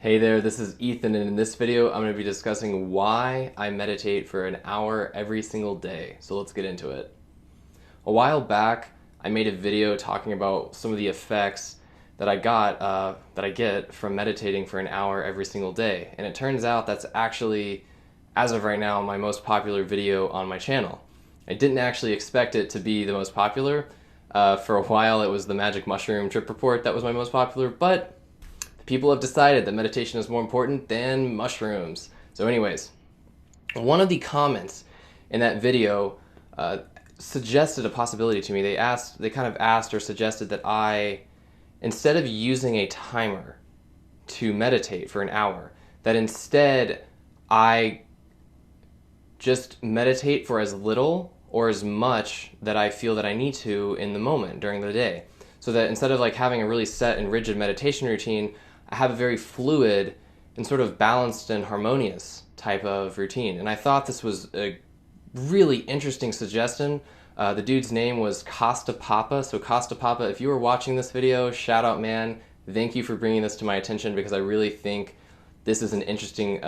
Hey there, this is Ethan, and in this video I'm going to be discussing why I meditate for an hour every single day. So let's get into it. A while back, I made a video talking about some of the effects that I get from meditating for an hour every single day. And it turns out that's actually, as of right now, my most popular video on my channel. I didn't actually expect it to be the most popular. For a while, it was the magic mushroom trip report that was my most popular, but people have decided that meditation is more important than mushrooms. So anyways, one of the comments in that video suggested a possibility to me. They kind of asked or suggested that I, instead of using a timer to meditate for an hour, that instead I just meditate for as little or as much that I feel that I need to in the moment during the day. So that instead of like having a really set and rigid meditation routine, I have a very fluid and sort of balanced and harmonious type of routine. And I thought this was a really interesting suggestion. The dude's name was Costa Papa. So Costa Papa, if you were watching this video, shout out, man. Thank you for bringing this to my attention, because I really think this is an interesting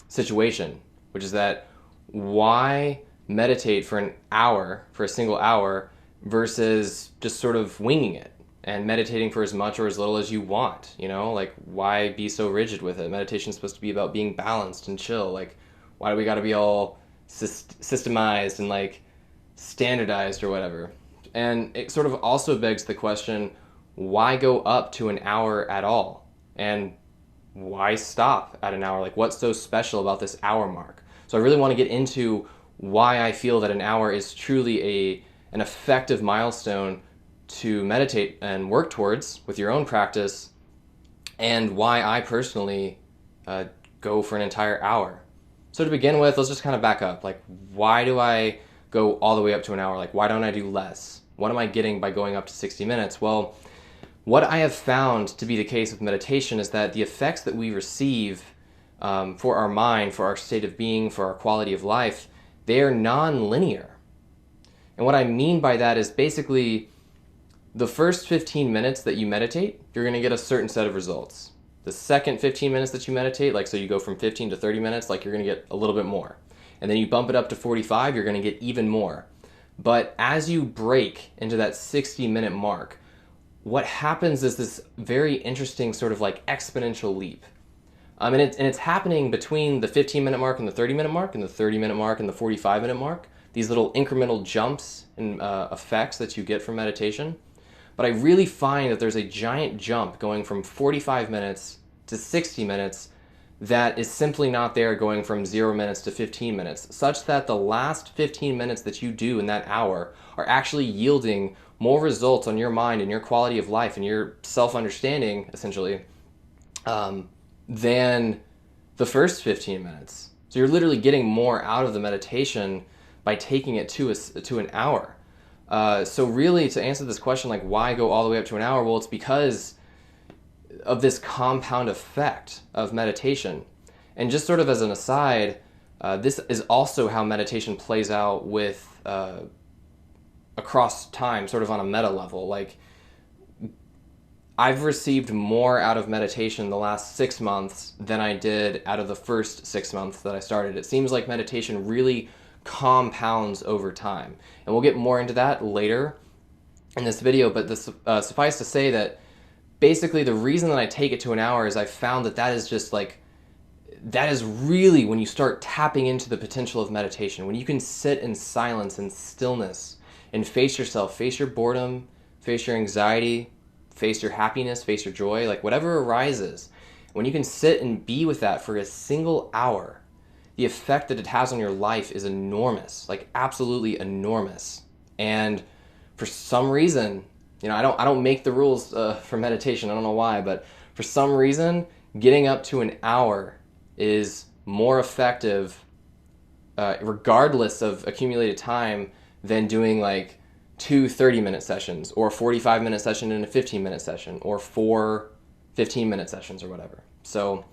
situation, which is that why meditate for an hour, for a single hour, versus just sort of winging it and meditating for as much or as little as you want, you know? Like, why be so rigid with it? Meditation's supposed to be about being balanced and chill. Like, why do we gotta be all systemized and like standardized or whatever? And it sort of also begs the question, why go up to an hour at all? And why stop at an hour? Like, what's so special about this hour mark? So I really want to get into why I feel that an hour is truly an effective milestone to meditate and work towards with your own practice, and why I personally go for an entire hour. So to begin with, let's just kind of back up. Like, why do I go all the way up to an hour? Like, why don't I do less? What am I getting by going up to 60 minutes? Well, what I have found to be the case with meditation is that the effects that we receive for our mind, for our state of being, for our quality of life, they are non-linear. And what I mean by that is basically the first 15 minutes that you meditate, you're going to get a certain set of results. The second 15 minutes that you meditate, like, so you go from 15 to 30 minutes, like, you're going to get a little bit more. And then you bump it up to 45, you're going to get even more. But as you break into that 60-minute mark, what happens is this very interesting sort of like exponential leap. And it's happening between the 15-minute mark and the 30-minute mark, and the 30-minute mark and the 45-minute mark. These little incremental jumps and effects that you get from meditation. But I really find that there's a giant jump going from 45 minutes to 60 minutes that is simply not there, going from 0 minutes to 15 minutes, such that the last 15 minutes that you do in that hour are actually yielding more results on your mind and your quality of life and your self-understanding, essentially, than the first 15 minutes. So you're literally getting more out of the meditation by taking it to an hour. So really, to answer this question, like, why go all the way up to an hour? Well, it's because of this compound effect of meditation. And just sort of as an aside, this is also how meditation plays out with across time, sort of on a meta level. Like, I've received more out of meditation the last 6 months than I did out of the first 6 months that I started. It seems like meditation really compounds over time. And we'll get more into that later in this video, but this, suffice to say that basically the reason that I take it to an hour is I found that is just like, that is really when you start tapping into the potential of meditation, when you can sit in silence and stillness and face yourself, face your boredom, face your anxiety, face your happiness, face your joy, like whatever arises. When you can sit and be with that for a single hour, the effect that it has on your life is enormous, like absolutely enormous. And for some reason, you know, I don't make the rules for meditation. I don't know why, but for some reason, getting up to an hour is more effective, regardless of accumulated time, than doing like 2 30-minute sessions, or a 45-minute session and a 15-minute session, or 4 15-minute sessions, or whatever. So,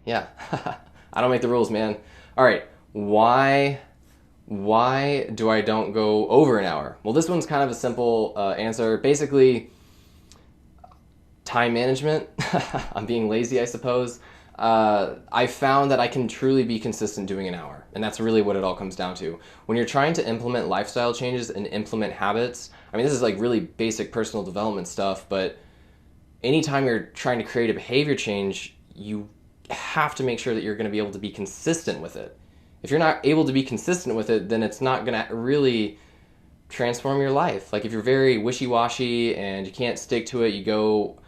yeah, I don't make the rules, man. All right, why do I don't go over an hour? Well, this one's kind of a simple answer. Basically, time management. I'm being lazy, I suppose. I found that I can truly be consistent doing an hour. And that's really what it all comes down to. When you're trying to implement lifestyle changes and implement habits, I mean, this is like really basic personal development stuff, but anytime you're trying to create a behavior change, you have to make sure that you're going to be able to be consistent with it. If you're not able to be consistent with it, then it's not going to really transform your life. Like if you're very wishy-washy and you can't stick to it, you go,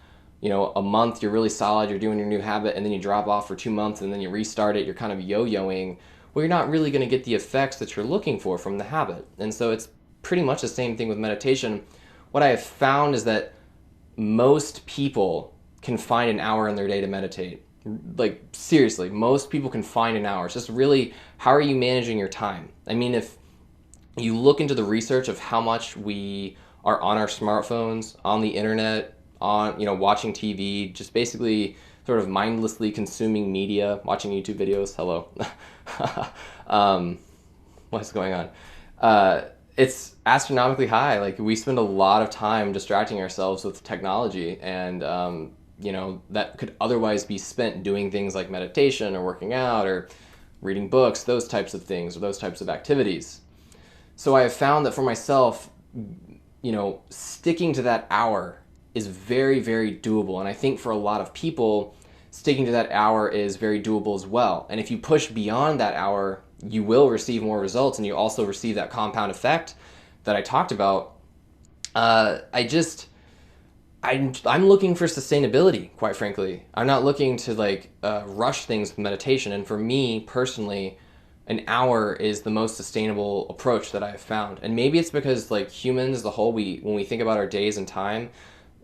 a month, you're really solid, you're doing your new habit, and then you drop off for 2 months and then you restart it, you're kind of yo-yoing, well, you're not really going to get the effects that you're looking for from the habit. And so it's pretty much the same thing with meditation. What I have found is that most people can find an hour in their day to meditate. Like seriously, most people can find an hour. It's just really, how are you managing your time? I mean, if you look into the research of how much we are on our smartphones, on the internet, on, watching TV, just basically sort of mindlessly consuming media, watching YouTube videos. Hello. What's going on? It's astronomically high. Like we spend a lot of time distracting ourselves with technology, and that could otherwise be spent doing things like meditation or working out or reading books, those types of things, or those types of activities. So I have found that for myself, sticking to that hour is very, very doable. And I think for a lot of people, sticking to that hour is very doable as well. And if you push beyond that hour, you will receive more results, and you also receive that compound effect that I talked about. I'm looking for sustainability, quite frankly. I'm not looking to rush things with meditation. And for me personally, an hour is the most sustainable approach that I have found. And maybe it's because humans as a whole, when we think about our days and time,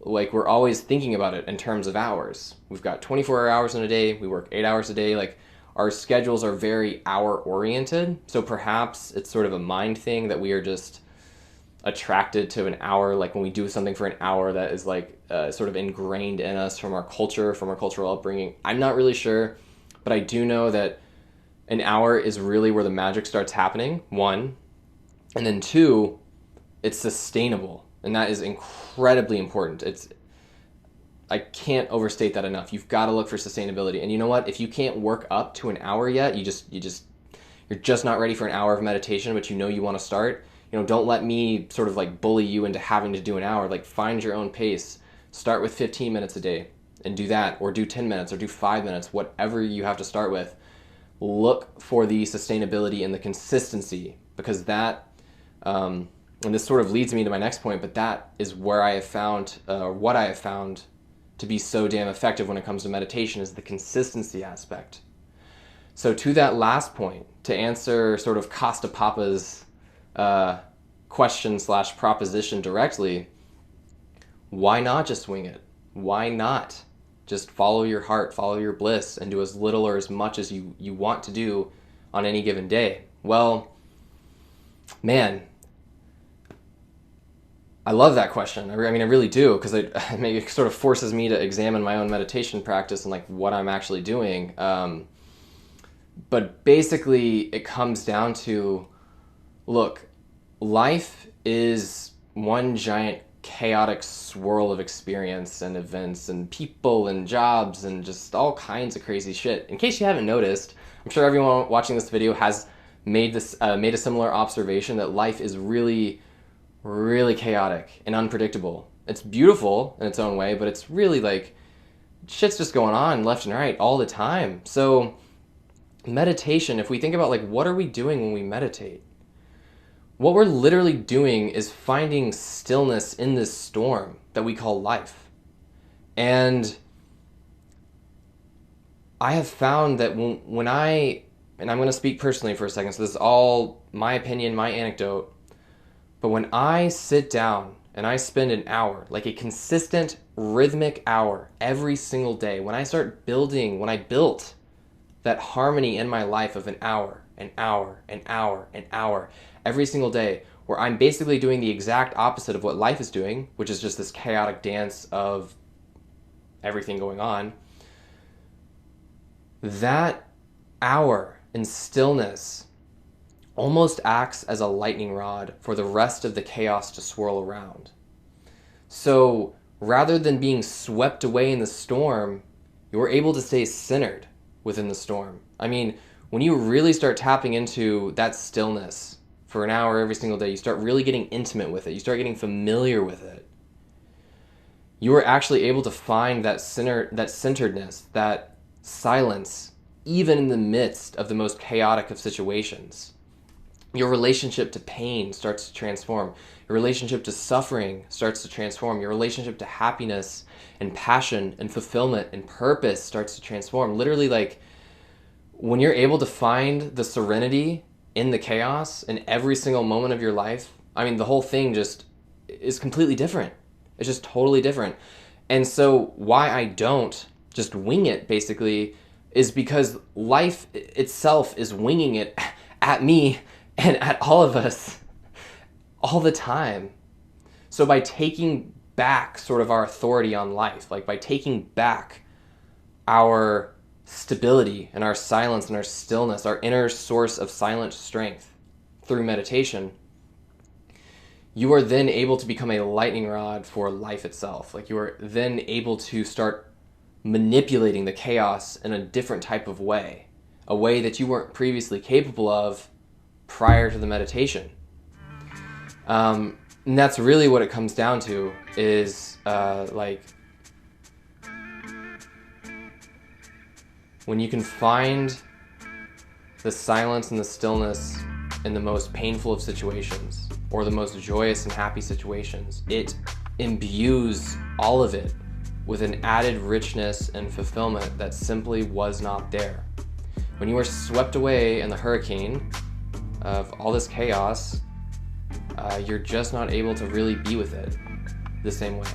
we're always thinking about it in terms of hours. We've got 24 hours in a day. We work 8 hours a day. Our schedules are very hour oriented. So perhaps it's sort of a mind thing that we are just attracted to an hour. Like when we do something for an hour, that is sort of ingrained in us from our culture, from our cultural upbringing. I'm not really sure, but I do know that an hour is really where the magic starts happening, one. And then two, it's sustainable. And that is incredibly important. I can't overstate that enough. You've got to look for sustainability. And you know what? If you can't work up to an hour yet, you're just not ready for an hour of meditation, but you want to start. Don't let me sort of bully you into having to do an hour. Find your own pace. Start with 15 minutes a day and do that, or do 10 minutes or do 5 minutes, whatever you have to start with. Look for the sustainability and the consistency, because that, and this sort of leads me to my next point, but that is where I have found, what I have found to be so damn effective when it comes to meditation, is the consistency aspect. So to that last point, to answer sort of Costa Papa's question / proposition directly, why not just wing it? Why not just follow your heart, follow your bliss, and do as little or as much as you want to do on any given day? Well, man, I love that question. I really do, because it sort of forces me to examine my own meditation practice and what I'm actually doing. But basically, it comes down to, look, life is one giant chaotic swirl of experience and events and people and jobs and just all kinds of crazy shit. In case you haven't noticed, I'm sure everyone watching this video has made a similar observation, that life is really, really chaotic and unpredictable. It's beautiful in its own way, but it's really shit's just going on left and right all the time. So meditation, if we think about what are we doing when we meditate? What we're literally doing is finding stillness in this storm that we call life. And I have found that when and I'm going to speak personally for a second, so this is all my opinion, my anecdote, but when I sit down and I spend an hour, a consistent rhythmic hour every single day, when I built that harmony in my life of an hour, every single day, where I'm basically doing the exact opposite of what life is doing, which is just this chaotic dance of everything going on, that hour in stillness almost acts as a lightning rod for the rest of the chaos to swirl around. So rather than being swept away in the storm, you were able to stay centered within the storm. I mean, when you really start tapping into that stillness for an hour every single day, you start really getting intimate with it, you start getting familiar with it, you are actually able to find that centeredness, that silence, even in the midst of the most chaotic of situations. Your relationship to pain starts to transform. Your relationship to suffering starts to transform. Your relationship to happiness and passion and fulfillment and purpose starts to transform. Literally, like, when you're able to find the serenity in the chaos in every single moment of your life, I mean, the whole thing just is completely different. It's just totally different. And so why I don't just wing it, basically, is because life itself is winging it at me and at all of us all the time. So by taking back sort of our authority on life, like by taking back our stability and our silence and our stillness, our inner source of silent strength through meditation, you are then able to become a lightning rod for life itself. Like, you are then able to start manipulating the chaos in a different type of way, a way that you weren't previously capable of prior to the meditation. And that's really what it comes down to, is like, when you can find the silence and the stillness in the most painful of situations, or the most joyous and happy situations, it imbues all of it with an added richness and fulfillment that simply was not there. When you are swept away in the hurricane of all this chaos, you're just not able to really be with it the same way.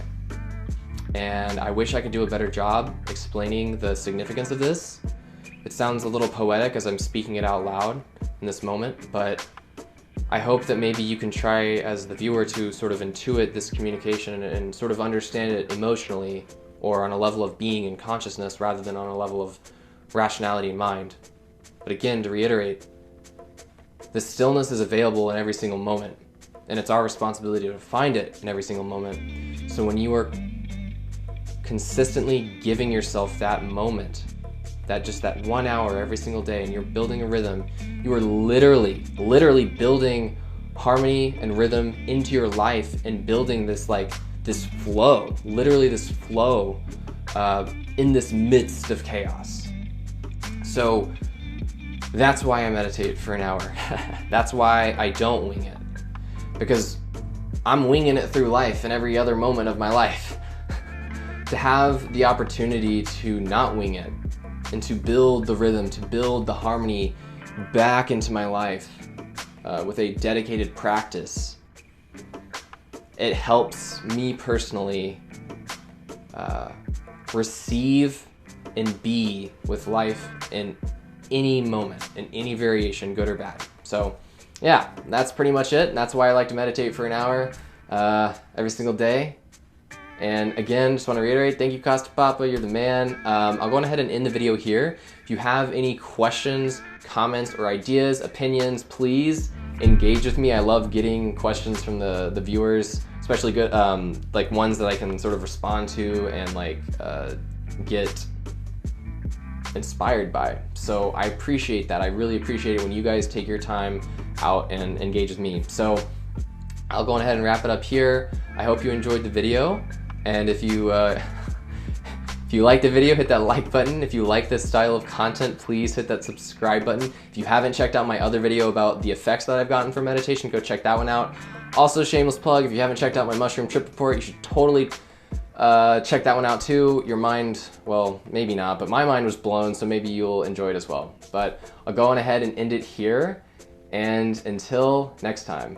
And I wish I could do a better job explaining the significance of this. It sounds a little poetic as I'm speaking it out loud in this moment, but I hope that maybe you can try, as the viewer, to sort of intuit this communication and sort of understand it emotionally, or on a level of being and consciousness rather than on a level of rationality and mind. But again, to reiterate, the stillness is available in every single moment, and it's our responsibility to find it in every single moment. So when you are consistently giving yourself that moment, that 1 hour every single day, and you're building a rhythm, you are literally building harmony and rhythm into your life, and building this flow, literally this flow in this midst of chaos. So that's why I meditate for an hour. That's why I don't wing it, because I'm winging it through life in every other moment of my life. To have the opportunity to not wing it, and to build the rhythm, to build the harmony back into my life with a dedicated practice, it helps me personally receive and be with life in any moment, in any variation, good or bad. So yeah, that's pretty much it. That's why I like to meditate for an hour every single day. And again, just want to reiterate, thank you, Costa Papa, you're the man. I'll go ahead and end the video here. If you have any questions, comments, or ideas, opinions, please engage with me. I love getting questions from the viewers, especially good, like ones that I can sort of respond to and like get inspired by. So I appreciate that. I really appreciate it when you guys take your time out and engage with me. So I'll go ahead and wrap it up here. I hope you enjoyed the video. And if you like the video, hit that like button. If you like this style of content, please hit that subscribe button. If you haven't checked out my other video about the effects that I've gotten from meditation, go check that one out. Also, shameless plug, if you haven't checked out my mushroom trip report, you should totally check that one out too. Your mind, well, maybe not, but my mind was blown, so maybe you'll enjoy it as well. But I'll go on ahead and end it here. And until next time.